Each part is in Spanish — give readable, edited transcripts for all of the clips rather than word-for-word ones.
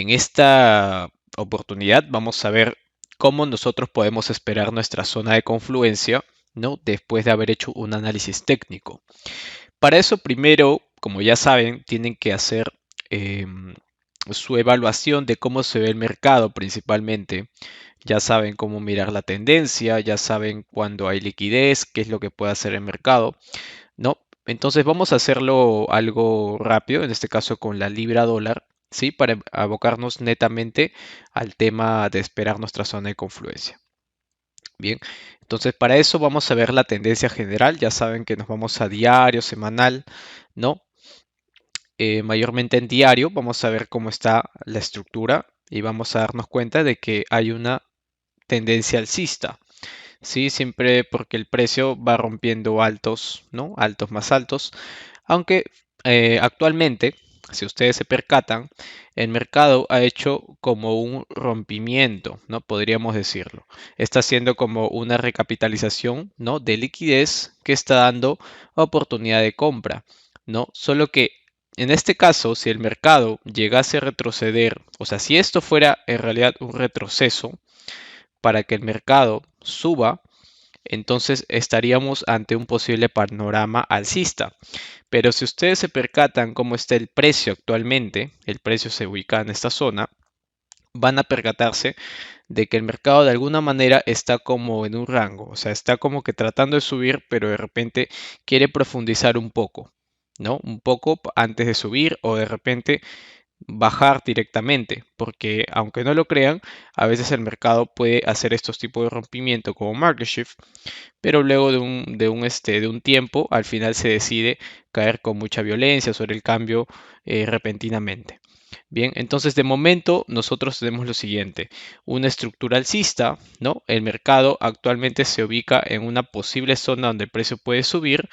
En esta oportunidad vamos a ver cómo nosotros podemos esperar nuestra zona de confluencia, ¿no? Después de haber hecho un análisis técnico. Para eso, primero, como ya saben, tienen que hacer su evaluación de cómo se ve el mercado principalmente. Ya saben cómo mirar la tendencia, ya saben cuándo hay liquidez, qué es lo que puede hacer el mercado, ¿no? Entonces vamos a hacerlo algo rápido, en este caso con la libra dólar, ¿sí? Para abocarnos netamente al tema de esperar nuestra zona de confluencia. Bien, entonces para eso vamos a ver la tendencia general. Ya saben que nos vamos a diario, semanal, ¿no? Mayormente en diario vamos a ver cómo está la estructura y vamos a darnos cuenta de que hay una tendencia alcista. Sí, siempre porque el precio va rompiendo altos, ¿no? Altos más altos. Aunque actualmente, si ustedes se percatan, el mercado ha hecho como un rompimiento, ¿no? Podríamos decirlo. Está haciendo como una recapitalización, ¿no? De liquidez que está dando oportunidad de compra, ¿no? Solo que en este caso, si el mercado llegase a retroceder, o sea, si esto fuera en realidad un retroceso para que el mercado suba, entonces estaríamos ante un posible panorama alcista. Pero si ustedes se percatan cómo está el precio actualmente, el precio se ubica en esta zona, van a percatarse de que el mercado de alguna manera está como en un rango, o sea, está como que tratando de subir, pero de repente quiere profundizar un poco, ¿no? Un poco antes de subir o de repente bajar directamente, porque aunque no lo crean, a veces el mercado puede hacer estos tipos de rompimiento como market shift, pero luego de un tiempo, al final se decide caer con mucha violencia sobre el cambio repentinamente. Bien, entonces de momento nosotros tenemos lo siguiente, una estructura alcista, ¿no? El mercado actualmente se ubica en una posible zona donde el precio puede subir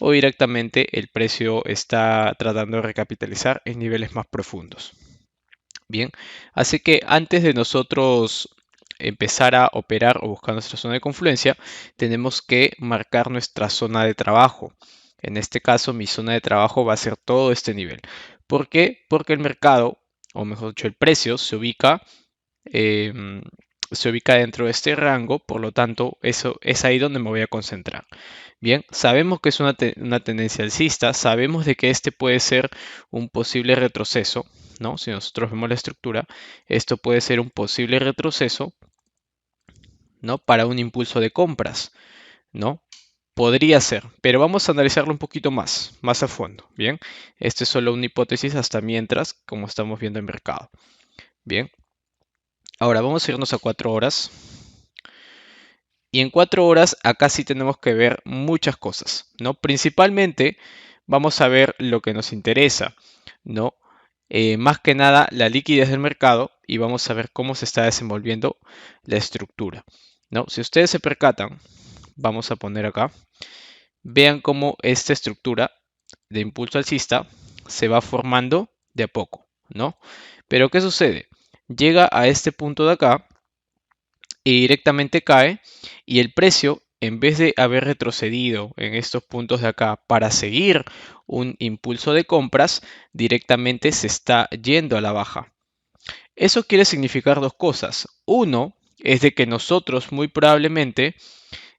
o directamente el precio está tratando de recapitalizar en niveles más profundos. Bien, así que antes de nosotros empezar a operar o buscar nuestra zona de confluencia, tenemos que marcar nuestra zona de trabajo. En este caso, mi zona de trabajo va a ser todo este nivel. ¿Por qué? Porque el mercado, o mejor dicho, el precio em, se ubica dentro de este rango, por lo tanto, eso es ahí donde me voy a concentrar. Bien, sabemos que es una tendencia alcista, sabemos de que este puede ser un posible retroceso, ¿no? Si nosotros vemos la estructura, esto puede ser un posible retroceso, ¿no? Para un impulso de compras, ¿no? Podría ser, pero vamos a analizarlo un poquito más a fondo, ¿bien? Esto es solo una hipótesis hasta mientras, como estamos viendo el mercado. Bien, ahora vamos a irnos a 4 horas. Y en 4 horas acá sí tenemos que ver muchas cosas, ¿no? Principalmente vamos a ver lo que nos interesa, ¿no? Más que nada la liquidez del mercado y vamos a ver cómo se está desenvolviendo la estructura, ¿no? Si ustedes se percatan, vamos a poner acá, vean cómo esta estructura de impulso alcista se va formando de a poco, ¿no? Pero ¿qué sucede? Llega a este punto de acá y directamente cae y el precio, en vez de haber retrocedido en estos puntos de acá para seguir un impulso de compras, directamente se está yendo a la baja. Eso quiere significar dos cosas. Uno es de que nosotros muy probablemente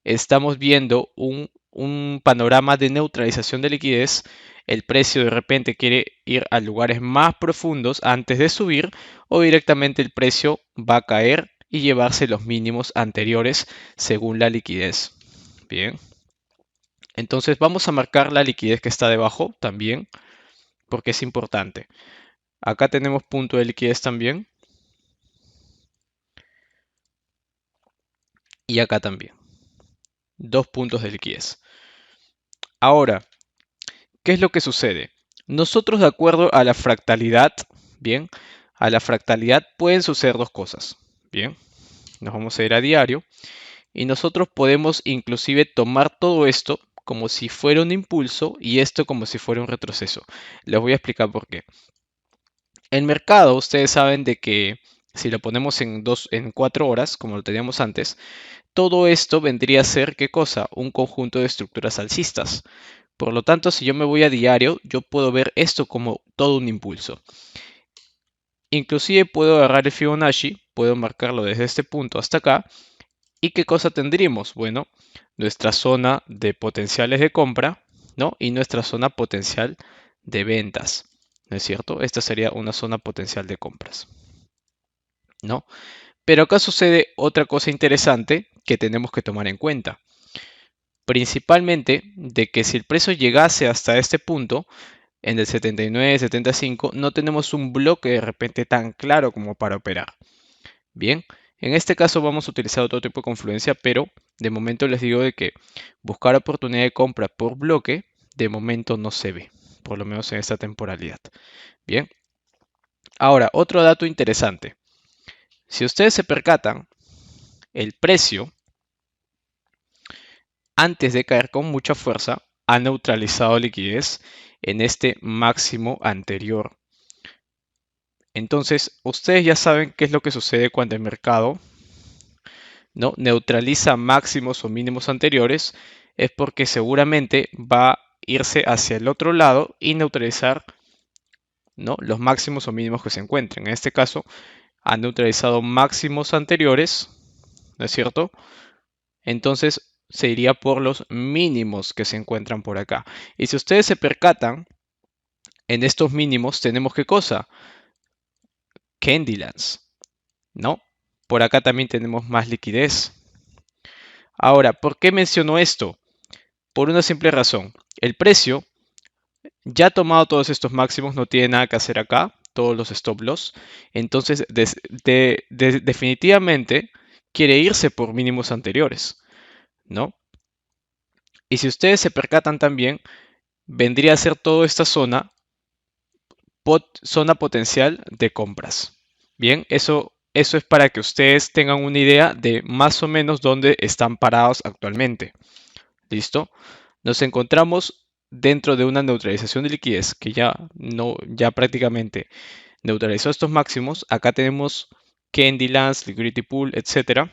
estamos viendo un panorama de neutralización de liquidez. El precio de repente quiere ir a lugares más profundos antes de subir o directamente el precio va a caer y llevarse los mínimos anteriores según la liquidez. Bien, entonces vamos a marcar la liquidez que está debajo también porque es importante. Acá tenemos punto de liquidez también y acá también. Dos puntos de liquidez. Ahora, ¿qué es lo que sucede? Nosotros, de acuerdo a la fractalidad, bien, a la fractalidad pueden suceder dos cosas. Bien, nos vamos a ir a diario y nosotros podemos inclusive tomar todo esto como si fuera un impulso y esto como si fuera un retroceso. Les voy a explicar por qué. El mercado, ustedes saben de que si lo ponemos en 4 horas, como lo teníamos antes, todo esto vendría a ser, ¿qué cosa? Un conjunto de estructuras alcistas. Por lo tanto, si yo me voy a diario, yo puedo ver esto como todo un impulso. Inclusive puedo agarrar el Fibonacci, puedo marcarlo desde este punto hasta acá. ¿Y qué cosa tendríamos? Bueno, nuestra zona de potenciales de compra, ¿no? Y nuestra zona potencial de ventas, ¿no es cierto? Esta sería una zona potencial de compras, ¿no? Pero acá sucede otra cosa interesante que tenemos que tomar en cuenta. Principalmente de que si el precio llegase hasta este punto, en el 79, 75, no tenemos un bloque de repente tan claro como para operar. Bien, en este caso vamos a utilizar otro tipo de confluencia, pero de momento les digo de que buscar oportunidad de compra por bloque, de momento no se ve, por lo menos en esta temporalidad. Bien, ahora otro dato interesante. Si ustedes se percatan, el precio, antes de caer con mucha fuerza, ha neutralizado liquidez en este máximo anterior. Entonces, ustedes ya saben qué es lo que sucede cuando el mercado, ¿no?, neutraliza máximos o mínimos anteriores, es porque seguramente va a irse hacia el otro lado y neutralizar, ¿no?, los máximos o mínimos que se encuentren. En este caso, ha neutralizado máximos anteriores, ¿no es cierto? Entonces se iría por los mínimos que se encuentran por acá. Y si ustedes se percatan, en estos mínimos tenemos ¿qué cosa? Candylands, ¿no? Por acá también tenemos más liquidez. Ahora, ¿por qué menciono esto? Por una simple razón. El precio ya ha tomado todos estos máximos, no tiene nada que hacer acá, todos los stop loss. Entonces, definitivamente quiere irse por mínimos anteriores, ¿no? Y si ustedes se percatan también, vendría a ser toda esta zona, zona potencial de compras. Bien, eso es para que ustedes tengan una idea de más o menos dónde están parados actualmente. ¿Listo? Nos encontramos dentro de una neutralización de liquidez que ya prácticamente neutralizó estos máximos. Acá tenemos Candylands, Liquidity Pool, etcétera.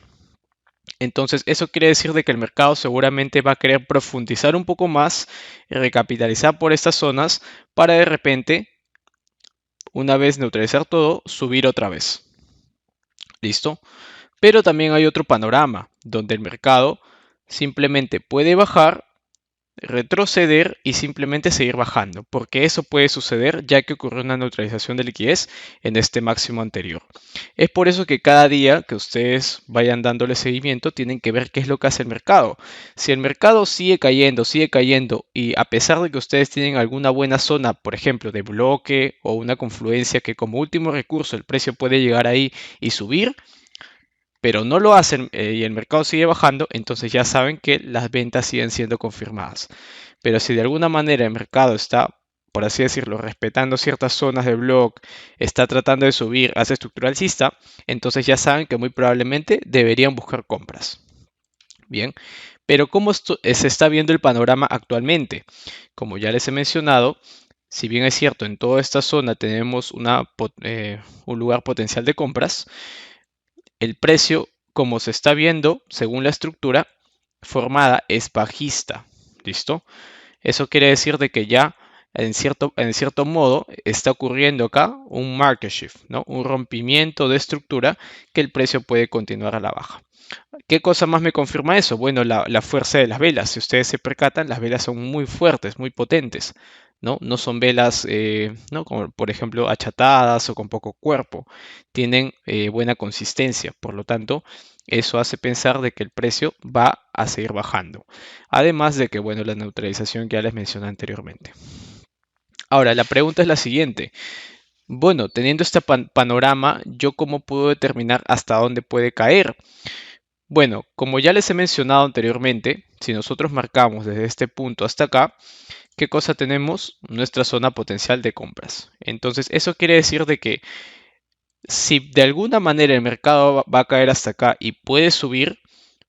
Entonces, eso quiere decir de que el mercado seguramente va a querer profundizar un poco más y recapitalizar por estas zonas para de repente, una vez neutralizar todo, subir otra vez. ¿Listo? Pero también hay otro panorama donde el mercado simplemente puede bajar, retroceder y simplemente seguir bajando, porque eso puede suceder ya que ocurrió una neutralización de liquidez en este máximo anterior. Es por eso que cada día que ustedes vayan dándole seguimiento tienen que ver qué es lo que hace el mercado. Si el mercado sigue cayendo y a pesar de que ustedes tienen alguna buena zona, por ejemplo, de bloque o una confluencia que como último recurso el precio puede llegar ahí y subir, pero no lo hacen y el mercado sigue bajando, entonces ya saben que las ventas siguen siendo confirmadas. Pero si de alguna manera el mercado está, por así decirlo, respetando ciertas zonas de block, está tratando de subir hacia estructura alcista, entonces ya saben que muy probablemente deberían buscar compras. Bien, pero ¿cómo se está viendo el panorama actualmente? Como ya les he mencionado, si bien es cierto, en toda esta zona tenemos un lugar potencial de compras, el precio, como se está viendo, según la estructura formada, es bajista. ¿Listo? Eso quiere decir de que ya en cierto modo está ocurriendo acá un market shift, ¿no? Un rompimiento de estructura que el precio puede continuar a la baja. ¿Qué cosa más me confirma eso? Bueno, la fuerza de las velas. Si ustedes se percatan, las velas son muy fuertes, muy potentes, ¿no? No son velas, ¿no?, como por ejemplo achatadas o con poco cuerpo. Tienen buena consistencia. Por lo tanto, eso hace pensar de que el precio va a seguir bajando. Además de que, bueno, la neutralización ya les mencioné anteriormente. Ahora, la pregunta es la siguiente. Bueno, teniendo este panorama, ¿yo cómo puedo determinar hasta dónde puede caer? Bueno, como ya les he mencionado anteriormente, si nosotros marcamos desde este punto hasta acá, ¿qué cosa tenemos? Nuestra zona potencial de compras. Entonces, eso quiere decir de que si de alguna manera el mercado va a caer hasta acá y puede subir,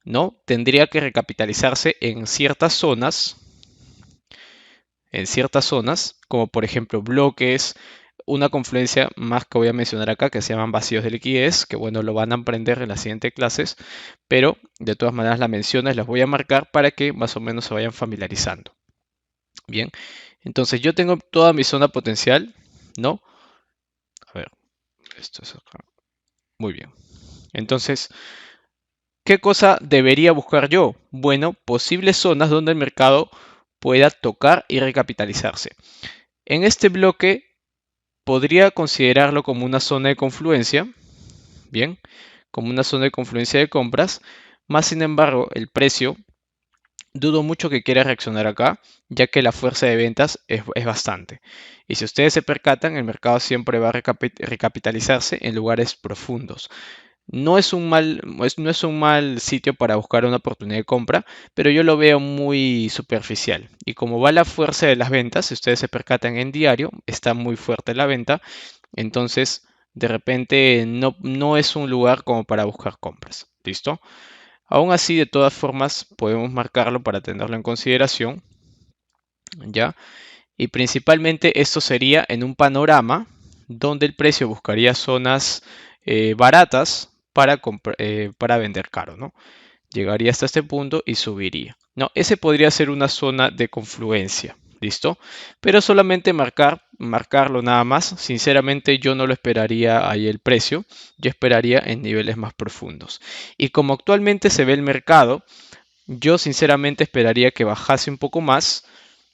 ¿no? Tendría que recapitalizarse en ciertas zonas, como por ejemplo bloques, una confluencia más que voy a mencionar acá, que se llaman vacíos de liquidez, que bueno, lo van a aprender en las siguientes clases, pero de todas maneras las menciones las voy a marcar para que más o menos se vayan familiarizando. Bien, entonces yo tengo toda mi zona potencial, ¿no? A ver, Esto es acá. Muy bien. Entonces, ¿qué cosa debería buscar yo? Bueno, posibles zonas donde el mercado pueda tocar y recapitalizarse. En este bloque podría considerarlo como una zona de confluencia, bien, como una zona de confluencia de compras, más sin embargo, el precio dudo mucho que quiera reaccionar acá, ya que la fuerza de ventas es bastante. Y si ustedes se percatan, el mercado siempre va a recapitalizarse en lugares profundos. No es un mal sitio para buscar una oportunidad de compra, pero yo lo veo muy superficial. Y como va la fuerza de las ventas, si ustedes se percatan en diario, está muy fuerte la venta, entonces de repente no es un lugar como para buscar compras. ¿Listo? Aún así, de todas formas, podemos marcarlo para tenerlo en consideración, ¿ya? Y principalmente esto sería en un panorama donde el precio buscaría zonas baratas para vender caro, ¿no? Llegaría hasta este punto y subiría. No, ese podría ser una zona de confluencia, ¿listo? Pero solamente marcarlo nada más. Sinceramente yo no lo esperaría ahí el precio, yo esperaría en niveles más profundos. Y como actualmente se ve el mercado, yo sinceramente esperaría que bajase un poco más,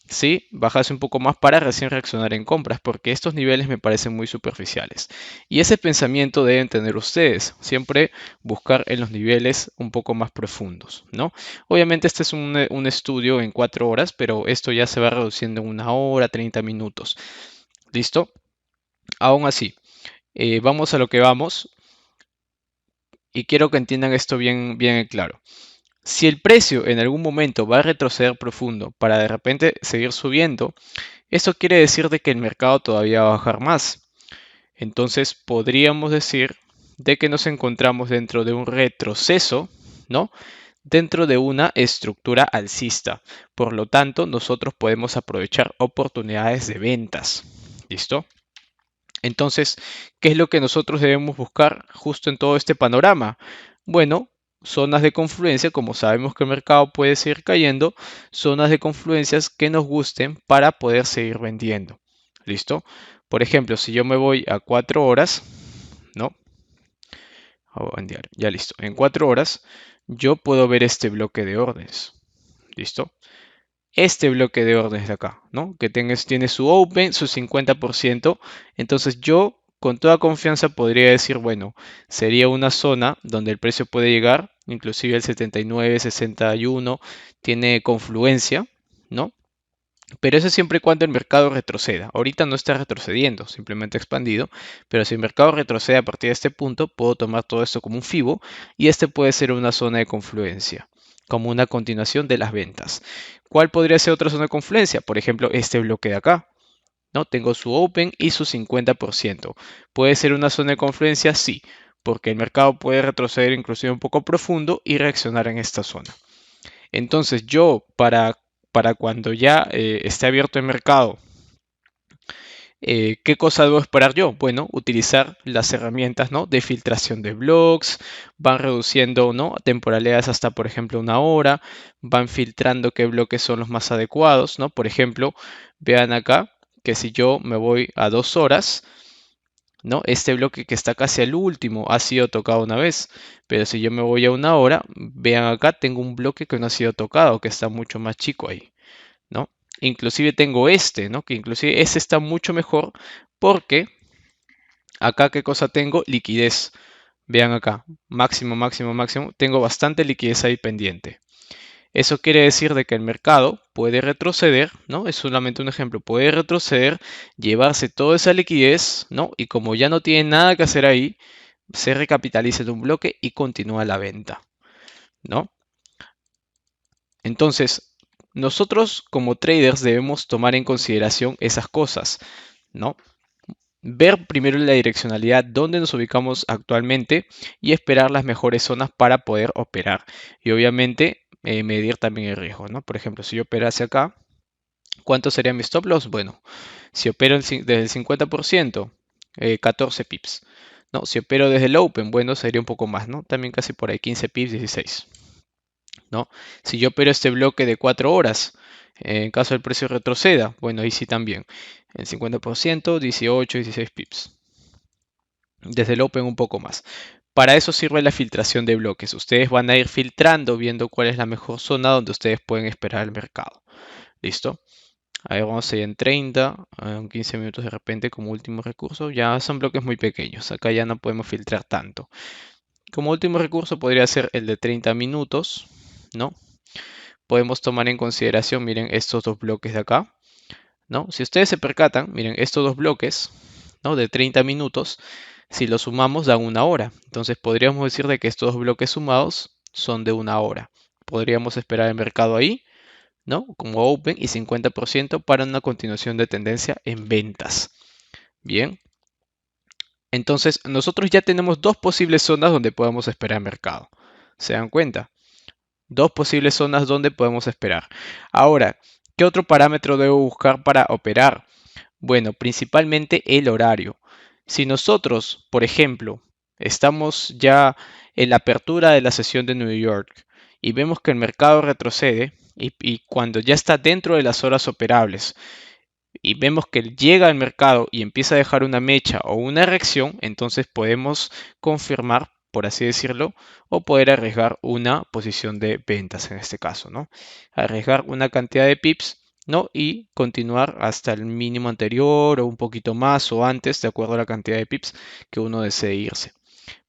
¿sí? Bajase un poco más para recién reaccionar en compras, porque estos niveles me parecen muy superficiales. Y ese pensamiento deben tener ustedes, siempre buscar en los niveles un poco más profundos, ¿no? Obviamente este es un estudio en 4 horas, pero esto ya se va reduciendo en 1 hora, 30 minutos. ¿Listo? Aún así, vamos a lo que vamos y quiero que entiendan esto bien, bien en claro. Si el precio en algún momento va a retroceder profundo para de repente seguir subiendo, esto quiere decir de que el mercado todavía va a bajar más. Entonces podríamos decir de que nos encontramos dentro de un retroceso, ¿no? Dentro de una estructura alcista. Por lo tanto, nosotros podemos aprovechar oportunidades de ventas. ¿Listo? Entonces, ¿qué es lo que nosotros debemos buscar justo en todo este panorama? Bueno, zonas de confluencia, como sabemos que el mercado puede seguir cayendo, zonas de confluencias que nos gusten para poder seguir vendiendo. ¿Listo? Por ejemplo, si yo me voy a 4 horas, ¿no? Ya listo. En 4 horas yo puedo ver este bloque de órdenes. ¿Listo? Este bloque de órdenes de acá, ¿no? Que tiene su open, su 50%. Entonces yo con toda confianza podría decir, bueno, sería una zona donde el precio puede llegar, inclusive el 79, 61, tiene confluencia, ¿no? Pero eso siempre y cuando el mercado retroceda. Ahorita no está retrocediendo, simplemente ha expandido. Pero si el mercado retrocede a partir de este punto, puedo tomar todo esto como un FIBO y este puede ser una zona de confluencia, como una continuación de las ventas. ¿Cuál podría ser otra zona de confluencia? Por ejemplo, este bloque de acá. ¿No? Tengo su open y su 50%. ¿Puede ser una zona de confluencia? Sí, porque el mercado puede retroceder inclusive un poco profundo y reaccionar en esta zona. Entonces yo para cuando ya esté abierto el mercado, ¿qué cosa debo esperar yo? Bueno, utilizar las herramientas, ¿no? De filtración de blogs, van reduciendo, ¿no? Temporalidades hasta, por ejemplo, 1 hora, van filtrando qué bloques son los más adecuados, ¿no? Por ejemplo, vean acá que si yo me voy a 2 horas, ¿no? Este bloque que está casi al último ha sido tocado una vez, pero si yo me voy a 1 hora, vean acá, tengo un bloque que no ha sido tocado, que está mucho más chico ahí, ¿no? Inclusive tengo este, ¿no? Que inclusive ese está mucho mejor porque acá, ¿qué cosa tengo? Liquidez. Vean acá, máximo, máximo, máximo. Tengo bastante liquidez ahí pendiente. Eso quiere decir de que el mercado puede retroceder, ¿no? Es solamente un ejemplo, puede retroceder, llevarse toda esa liquidez, ¿no? Y como ya no tiene nada que hacer ahí, se recapitaliza en un bloque y continúa la venta, ¿no? Entonces, nosotros como traders debemos tomar en consideración esas cosas, ¿no? Ver primero la direccionalidad donde nos ubicamos actualmente y esperar las mejores zonas para poder operar. Y obviamente medir también el riesgo, ¿no? Por ejemplo, si yo operase acá, ¿cuánto sería mi stop loss? Bueno, si opero desde el 50%, 14 pips. ¿No? Si opero desde el open, bueno, sería un poco más, ¿no? También casi por ahí 15 pips, 16. ¿No? Si yo opero este bloque de 4 horas, en caso del precio retroceda, bueno, ahí sí también. El 50%, 18, 16 pips. desde el Open un poco más. Para eso sirve la filtración de bloques. Ustedes van a ir filtrando, viendo cuál es la mejor zona donde ustedes pueden esperar el mercado. ¿Listo? Ahí vamos a ir en 30, en 15 minutos de repente como último recurso. Ya son bloques muy pequeños. Acá ya no podemos filtrar tanto. Como último recurso podría ser el de 30 minutos, ¿no? Podemos tomar en consideración, miren, estos dos bloques de acá, ¿no? Si ustedes se percatan, miren, estos dos bloques, ¿no? De 30 minutos, si los sumamos dan una hora. Entonces podríamos decir de que estos dos bloques sumados son de una hora. Podríamos esperar el mercado ahí, ¿no? Como open y 50% para una continuación de tendencia en ventas. Bien. Entonces nosotros ya tenemos dos posibles zonas donde podemos esperar el mercado. ¿Se dan cuenta? Dos posibles zonas donde podemos esperar. Ahora, ¿qué otro parámetro debo buscar para operar? Bueno, principalmente el horario. Si nosotros, por ejemplo, estamos ya en la apertura de la sesión de New York y vemos que el mercado retrocede y cuando ya está dentro de las horas operables y vemos que llega al mercado y empieza a dejar una mecha o una reacción, entonces podemos confirmar, por así decirlo, o poder arriesgar una posición de ventas en este caso, ¿no? Arriesgar una cantidad de pips, ¿no? Y continuar hasta el mínimo anterior o un poquito más o antes, de acuerdo a la cantidad de pips que uno desee irse.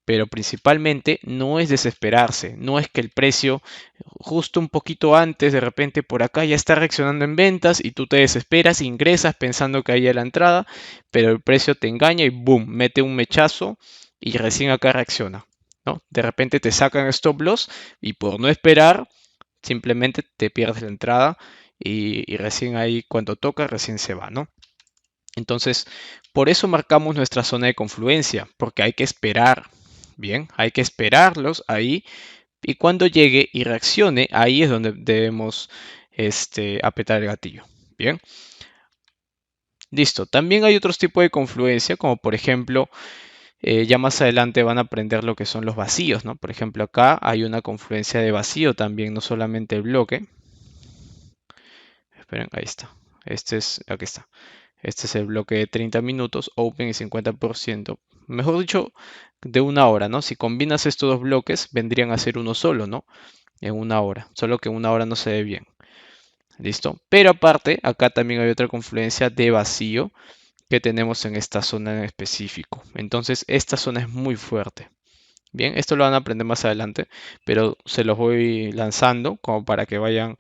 Pero principalmente no es desesperarse, no es que el precio justo un poquito antes, de repente por acá ya está reaccionando en ventas y tú te desesperas, ingresas pensando que ahí es la entrada, pero el precio te engaña y boom, mete un mechazo y recién acá reacciona, ¿no? De repente te sacan stop loss y por no esperar, simplemente te pierdes la entrada y recién ahí cuando toca, recién se va, ¿no? Entonces, por eso marcamos nuestra zona de confluencia, porque hay que esperar. Bien, hay que esperarlos ahí y cuando llegue y reaccione, ahí es donde debemos apretar el gatillo. Bien, listo. También hay otros tipos de confluencia, como por ejemplo, ya más adelante van a aprender lo que son los vacíos, ¿no? Por ejemplo, acá hay una confluencia de vacío también, no solamente el bloque. Esperen, ahí está. Aquí está. Este es el bloque de 30 minutos, open y 50%. Mejor dicho, de una hora, ¿no? Si combinas estos dos bloques, vendrían a ser uno solo, ¿no? En una hora. Solo que en una hora no se ve bien. ¿Listo? Pero aparte, acá también hay otra confluencia de vacío que tenemos en esta zona en específico. Entonces, esta zona es muy fuerte. Bien, esto lo van a aprender más adelante, pero se los voy lanzando como para que vayan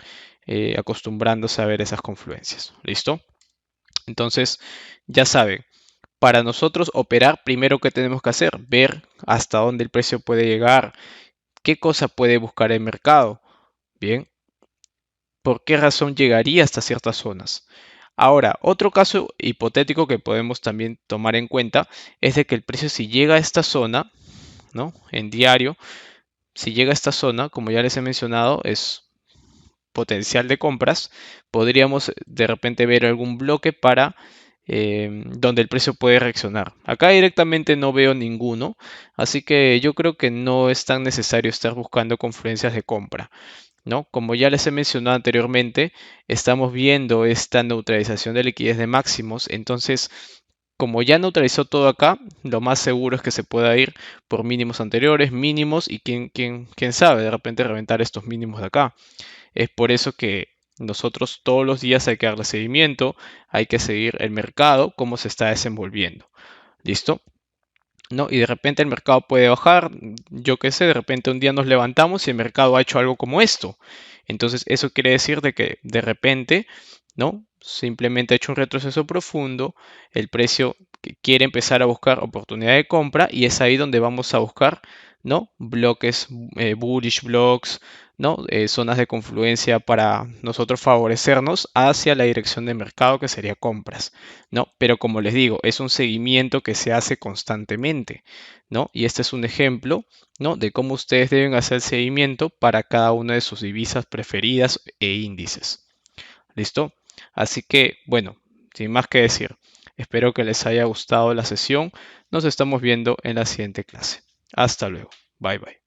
acostumbrándose a ver esas confluencias. ¿Listo? Entonces, ya saben, para nosotros operar, primero que tenemos que hacer, ver hasta dónde el precio puede llegar, qué cosa puede buscar el mercado. Bien, por qué razón llegaría hasta ciertas zonas. Ahora, otro caso hipotético que podemos también tomar en cuenta es de que el precio si llega a esta zona, ¿no? En diario, si llega a esta zona, como ya les he mencionado, es potencial de compras, podríamos de repente ver algún bloque para donde el precio puede reaccionar. Acá directamente no veo ninguno, así que yo creo que no es tan necesario estar buscando confluencias de compra, ¿no? Como ya les he mencionado anteriormente, estamos viendo esta neutralización de liquidez de máximos, entonces como ya neutralizó todo acá, lo más seguro es que se pueda ir por mínimos anteriores, mínimos y quién sabe, de repente reventar estos mínimos de acá. Es por eso que nosotros todos los días hay que darle seguimiento, hay que seguir el mercado, cómo se está desenvolviendo. ¿Listo? ¿No? Y de repente el mercado puede bajar, yo qué sé, de repente un día nos levantamos y el mercado ha hecho algo como esto. Entonces eso quiere decir de que de repente, ¿no? Simplemente ha hecho un retroceso profundo, el precio quiere empezar a buscar oportunidad de compra y es ahí donde vamos a buscar, ¿no? Bloques, bullish blocks, ¿no? Zonas de confluencia para nosotros favorecernos hacia la dirección de mercado que sería compras, ¿no? Pero como les digo, es un seguimiento que se hace constantemente, ¿no? Y este es un ejemplo, ¿no? De cómo ustedes deben hacer seguimiento para cada una de sus divisas preferidas e índices. ¿Listo? Así que, bueno, sin más que decir, espero que les haya gustado la sesión. Nos estamos viendo en la siguiente clase. Hasta luego. Bye bye.